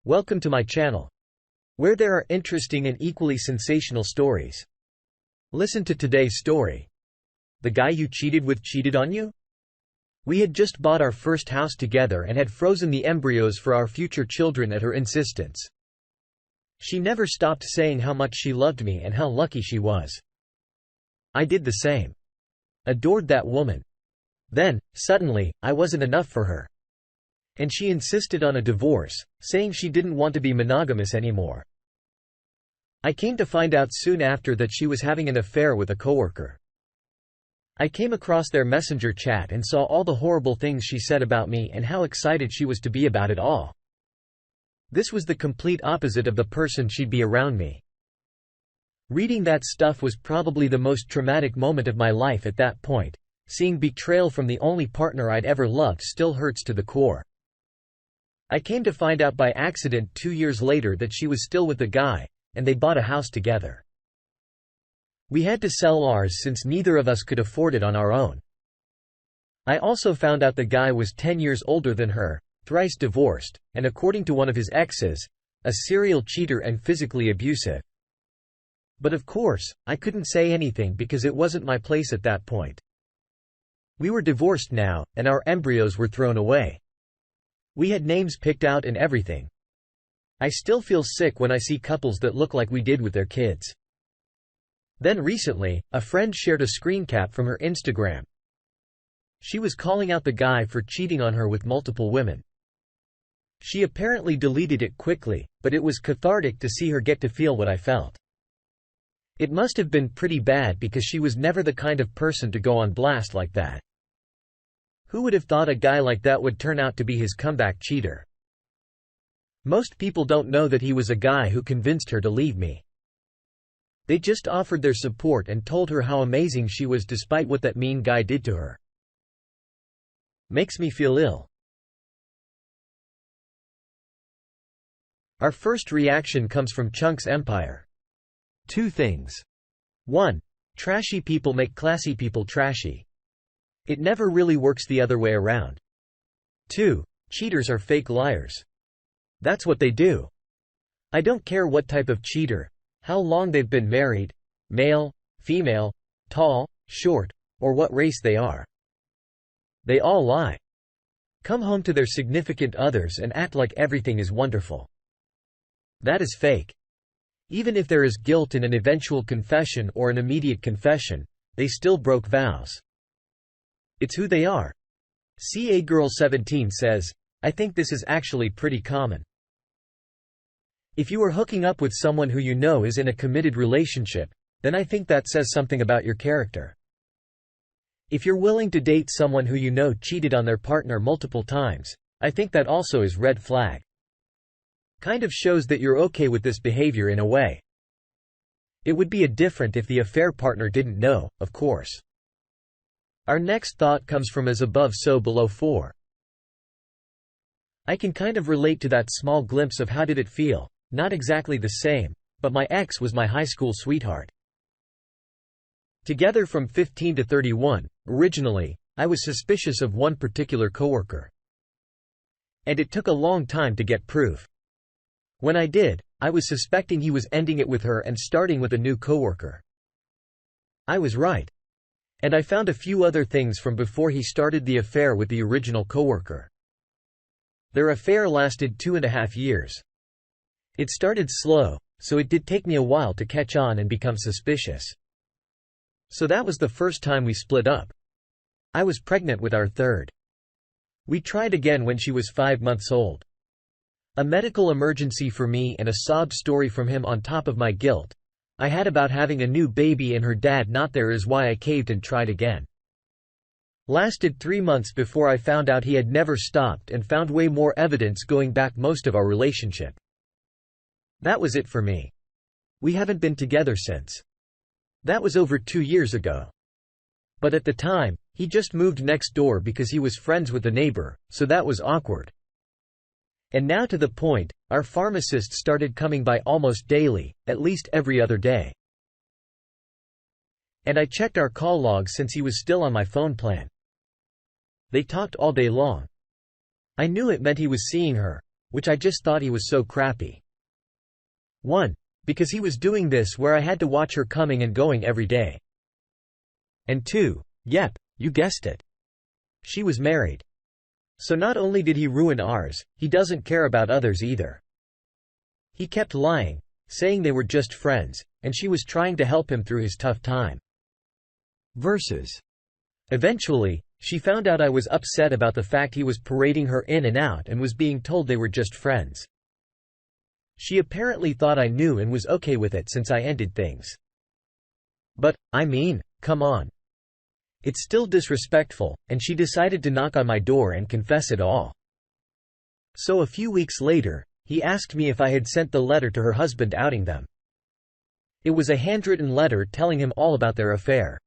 Welcome to my channel, where there are interesting and equally sensational stories. Listen to today's story. The guy you cheated with cheated on you? We had just bought our first house together and had frozen the embryos for our future children at her insistence. She never stopped saying how much she loved me and how lucky she was. I did the same. Adored that woman. Then, suddenly, I wasn't enough for her. And she insisted on a divorce, saying she didn't want to be monogamous anymore. I came to find out soon after that she was having an affair with a coworker. I came across their messenger chat and saw all the horrible things she said about me and how excited she was to be about it all. This was the complete opposite of the person she'd be around me. Reading that stuff was probably the most traumatic moment of my life at that point. Seeing betrayal from the only partner I'd ever loved still hurts to the core. I came to find out by accident 2 years later that she was still with the guy, and they bought a house together. We had to sell ours since neither of us could afford it on our own. I also found out the guy was 10 years older than her, thrice divorced, and according to one of his exes, a serial cheater and physically abusive. But of course, I couldn't say anything because it wasn't my place at that point. We were divorced now, and our embryos were thrown away. We had names picked out and everything. I still feel sick when I see couples that look like we did with their kids. Then recently, a friend shared a screen cap from her Instagram. She was calling out the guy for cheating on her with multiple women. She apparently deleted it quickly, but it was cathartic to see her get to feel what I felt. It must have been pretty bad because she was never the kind of person to go on blast like that. Who would have thought a guy like that would turn out to be his comeback cheater? Most people don't know that he was a guy who convinced her to leave me. They just offered their support and told her how amazing she was despite what that mean guy did to her. Makes me feel ill. Our first reaction comes from Chunk's Empire. 2 things. 1. Trashy people make classy people trashy. It never really works the other way around. 2. Cheaters are fake liars. That's what they do. I don't care what type of cheater, how long they've been married, male, female, tall, short, or what race they are. They all lie. Come home to their significant others and act like everything is wonderful. That is fake. Even if there is guilt in an eventual confession or an immediate confession, they still broke vows. It's who they are. CA Girl 17 says, I think this is actually pretty common. If you are hooking up with someone who you know is in a committed relationship, then I think that says something about your character. If you're willing to date someone who you know cheated on their partner multiple times, I think that also is red flag. Kind of shows that you're okay with this behavior in a way. It would be different if the affair partner didn't know, of course. Our next thought comes from as above so below 4. I can kind of relate to that small glimpse of how did it feel, not exactly the same, but my ex was my high school sweetheart. Together from 15 to 31, originally, I was suspicious of one particular coworker. And it took a long time to get proof. When I did, I was suspecting he was ending it with her and starting with a new coworker. I was right. And I found a few other things from before he started the affair with the original coworker. Their affair lasted 2.5 years. It started slow, so it did take me a while to catch on and become suspicious. So that was the first time we split up. I was pregnant with our third. We tried again when she was 5 months old. A medical emergency for me and a sob story from him on top of my guilt I had about having a new baby and her dad not there is why I caved and tried again. Lasted 3 months before I found out he had never stopped and found way more evidence going back most of our relationship. That was it for me. We haven't been together since. That was over 2 years ago. But at the time, he just moved next door because he was friends with the neighbor, so that was awkward. And now to the point, our pharmacist started coming by almost daily, at least every other day. And I checked our call log since he was still on my phone plan. They talked all day long. I knew it meant he was seeing her, which I just thought he was so crappy. 1. Because he was doing this where I had to watch her coming and going every day. And 2. Yep, you guessed it. She was married. So not only did he ruin ours, he doesn't care about others either. He kept lying, saying they were just friends, and she was trying to help him through his tough time. Versus. Eventually, she found out I was upset about the fact he was parading her in and out and was being told they were just friends. She apparently thought I knew and was okay with it since I ended things. But, I mean, come on. It's still disrespectful, and she decided to knock on my door and confess it all. So a few weeks later, he asked me if I had sent the letter to her husband outing them. It was a handwritten letter telling him all about their affair.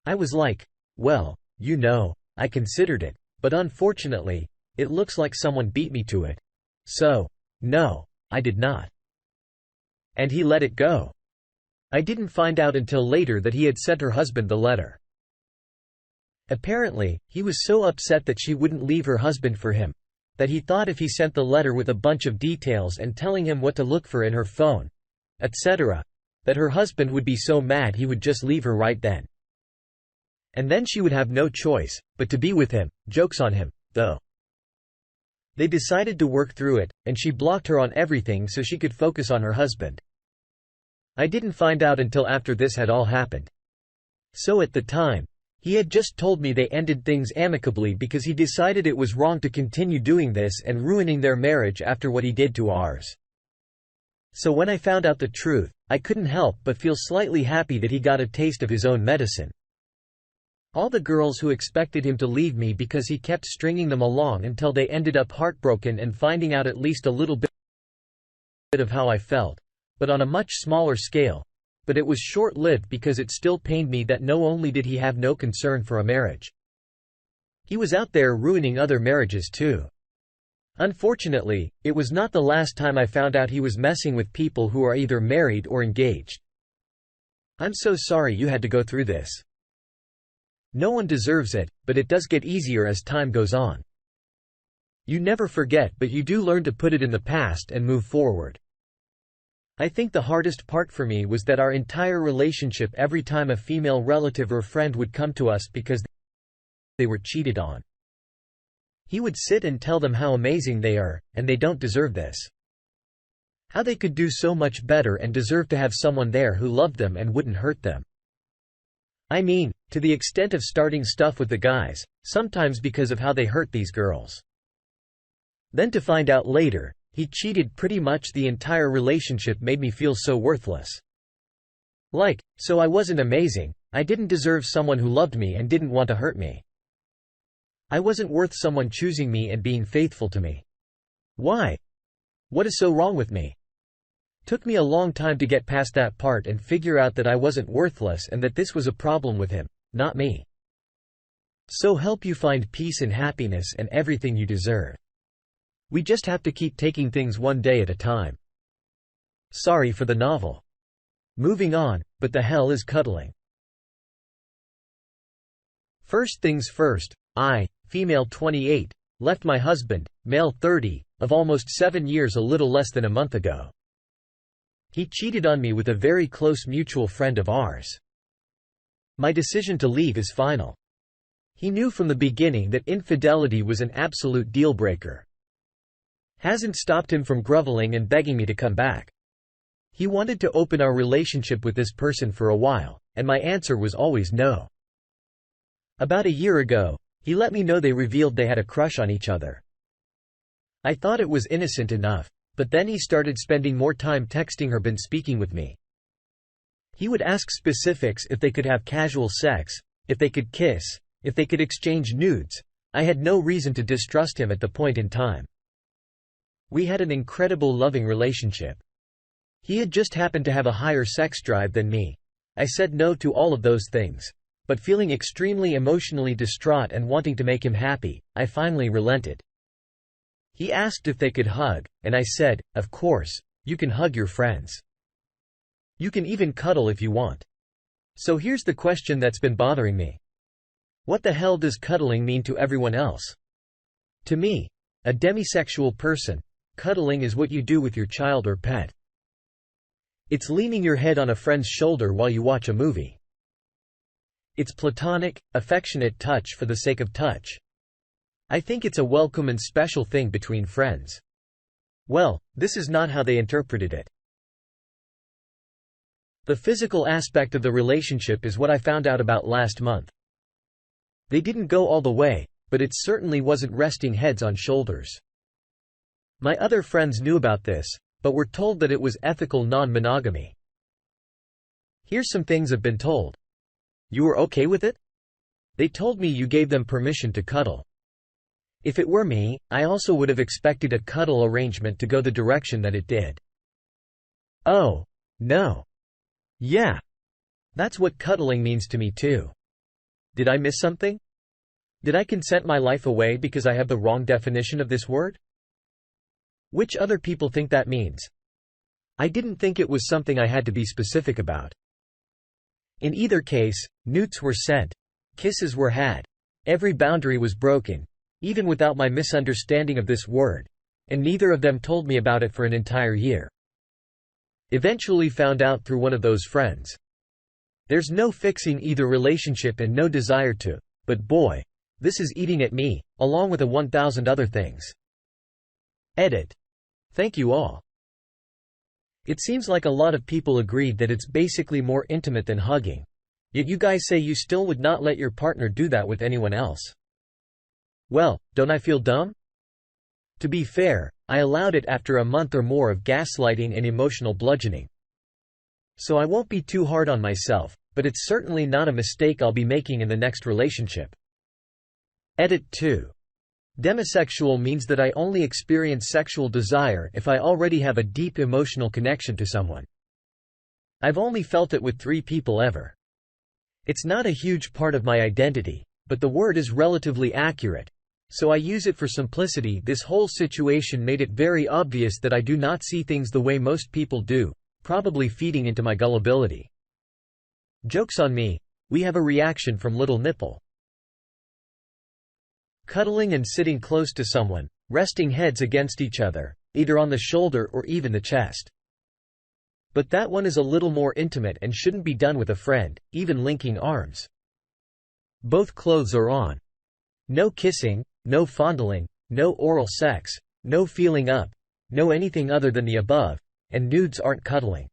I was like, well, you know, I considered it, but unfortunately, it looks like someone beat me to it. So, no, I did not. And he let it go. I didn't find out until later that he had sent her husband the letter. Apparently, he was so upset that she wouldn't leave her husband for him, that he thought if he sent the letter with a bunch of details and telling him what to look for in her phone, etc., that her husband would be so mad he would just leave her right then. And then she would have no choice but to be with him. Joke's on him, though. They decided to work through it, and she blocked her on everything so she could focus on her husband. I didn't find out until after this had all happened. So at the time, he had just told me they ended things amicably because he decided it was wrong to continue doing this and ruining their marriage after what he did to ours. So when I found out the truth, I couldn't help but feel slightly happy that he got a taste of his own medicine. All the girls who expected him to leave me because he kept stringing them along until they ended up heartbroken and finding out at least a little bit of how I felt, but on a much smaller scale. But it was short-lived because it still pained me that not only did he have no concern for a marriage, he was out there ruining other marriages too. Unfortunately, it was not the last time I found out he was messing with people who are either married or engaged. I'm so sorry you had to go through this. No one deserves it, but it does get easier as time goes on. You never forget, but you do learn to put it in the past and move forward. I think the hardest part for me was that our entire relationship, every time a female relative or friend would come to us because they were cheated on, he would sit and tell them how amazing they are, and they don't deserve this. How they could do so much better and deserve to have someone there who loved them and wouldn't hurt them. I mean, to the extent of starting stuff with the guys, sometimes because of how they hurt these girls. Then to find out later, he cheated pretty much the entire relationship made me feel so worthless. Like, so I wasn't amazing, I didn't deserve someone who loved me and didn't want to hurt me. I wasn't worth someone choosing me and being faithful to me. Why? What is so wrong with me? Took me a long time to get past that part and figure out that I wasn't worthless and that this was a problem with him, not me. So help you find peace and happiness and everything you deserve. We just have to keep taking things one day at a time. Sorry for the novel. Moving on, but the hell is cuddling? First things first, I, female 28, left my husband, male 30, of almost 7 years a little less than a month ago. He cheated on me with a very close mutual friend of ours. My decision to leave is final. He knew from the beginning that infidelity was an absolute deal-breaker. Hasn't stopped him from groveling and begging me to come back. He wanted to open our relationship with this person for a while, and my answer was always no. About a year ago, he let me know they revealed they had a crush on each other. I thought it was innocent enough, but then he started spending more time texting her than speaking with me. He would ask specifics: if they could have casual sex, if they could kiss, if they could exchange nudes. I had no reason to distrust him at the point in time. We had an incredible loving relationship. He had just happened to have a higher sex drive than me. I said no to all of those things. But feeling extremely emotionally distraught and wanting to make him happy, I finally relented. He asked if they could hug, and I said, of course, you can hug your friends. You can even cuddle if you want. So here's the question that's been bothering me. What the hell does cuddling mean to everyone else? To me, a demisexual person, Cuddling is what you do with your child or pet. It's leaning your head on a friend's shoulder while you watch a movie. It's platonic, affectionate touch for the sake of touch. I think it's a welcome and special thing between friends. Well, this is not how they interpreted it. The physical aspect of the relationship is what I found out about last month. They didn't go all the way, but it certainly wasn't resting heads on shoulders. My other friends knew about this, but were told that it was ethical non-monogamy. Here's some things I've been told. You were okay with it? They told me you gave them permission to cuddle. If it were me, I also would have expected a cuddle arrangement to go the direction that it did. Oh, no. Yeah. That's what cuddling means to me too. Did I miss something? Did I consent my life away because I have the wrong definition of this word? Which other people think that means? I didn't think it was something I had to be specific about. In either case, newts were sent. Kisses were had. Every boundary was broken, even without my misunderstanding of this word, and neither of them told me about it for an entire year. Eventually found out through one of those friends. There's no fixing either relationship and no desire to, but boy, this is eating at me, along with 1,000 other things. Edit. Thank you all. It seems like a lot of people agreed that it's basically more intimate than hugging. Yet you guys say you still would not let your partner do that with anyone else. Well, don't I feel dumb? To be fair, I allowed it after a month or more of gaslighting and emotional bludgeoning. So I won't be too hard on myself, but it's certainly not a mistake I'll be making in the next relationship. Edit 2. Demisexual means that I only experience sexual desire if I already have a deep emotional connection to someone. I've only felt it with 3 people ever. It's not a huge part of my identity, but the word is relatively accurate, so I use it for simplicity. This whole situation made it very obvious that I do not see things the way most people do, probably feeding into my gullibility. Joke's on me, we have a reaction from Little Nipple. Cuddling and sitting close to someone, resting heads against each other, either on the shoulder or even the chest. But that one is a little more intimate and shouldn't be done with a friend, even linking arms. Both clothes are on. No kissing, no fondling, no oral sex, no feeling up, no anything other than the above, and nudes aren't cuddling.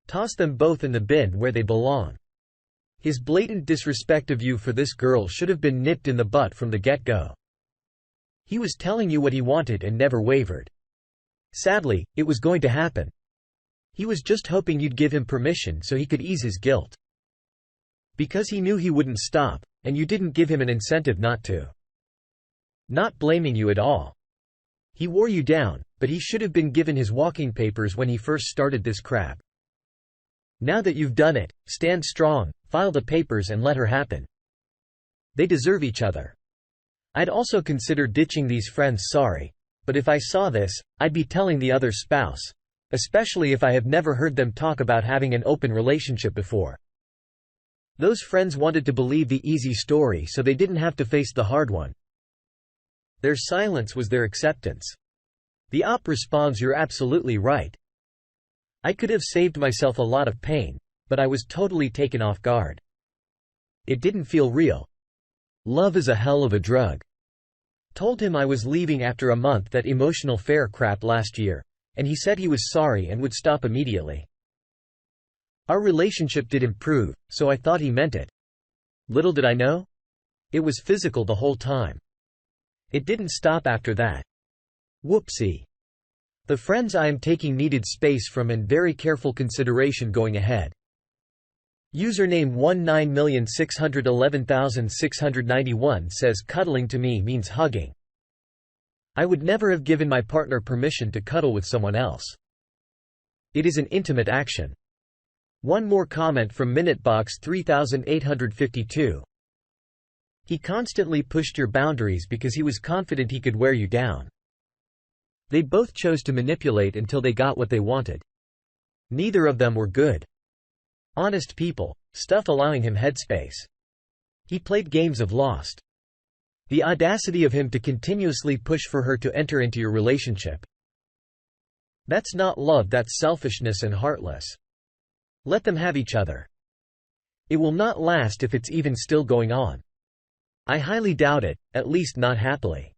Toss them both in the bin where they belong. His blatant disrespect of you for this girl should have been nipped in the butt from the get-go. He was telling you what he wanted and never wavered. Sadly, it was going to happen. He was just hoping you'd give him permission so he could ease his guilt. Because he knew he wouldn't stop, and you didn't give him an incentive not to. Not blaming you at all. He wore you down, but he should have been given his walking papers when he first started this crap. Now that you've done it, stand strong, file the papers and let her happen. They deserve each other. I'd also consider ditching these friends, sorry, but if I saw this, I'd be telling the other spouse, especially if I have never heard them talk about having an open relationship before. Those friends wanted to believe the easy story so they didn't have to face the hard one. Their silence was their acceptance. The op responds, you're absolutely right. I could have saved myself a lot of pain, but I was totally taken off guard. It didn't feel real. Love is a hell of a drug. Told him I was leaving after a month, that emotional fair crap last year, and he said he was sorry and would stop immediately. Our relationship did improve, so I thought he meant it. Little did I know, it was physical the whole time. It didn't stop after that. Whoopsie. The friends I am taking needed space from and very careful consideration going ahead. Username 19,611,691 says cuddling to me means hugging. I would never have given my partner permission to cuddle with someone else. It is an intimate action. One more comment from Minutebox 3852. He constantly pushed your boundaries because he was confident he could wear you down. They both chose to manipulate until they got what they wanted. Neither of them were good. Honest people, stuff allowing him headspace. He played games of Lost. The audacity of him to continuously push for her to enter into your relationship. That's not love, that's selfishness and heartless. Let them have each other. It will not last if it's even still going on. I highly doubt it, at least not happily.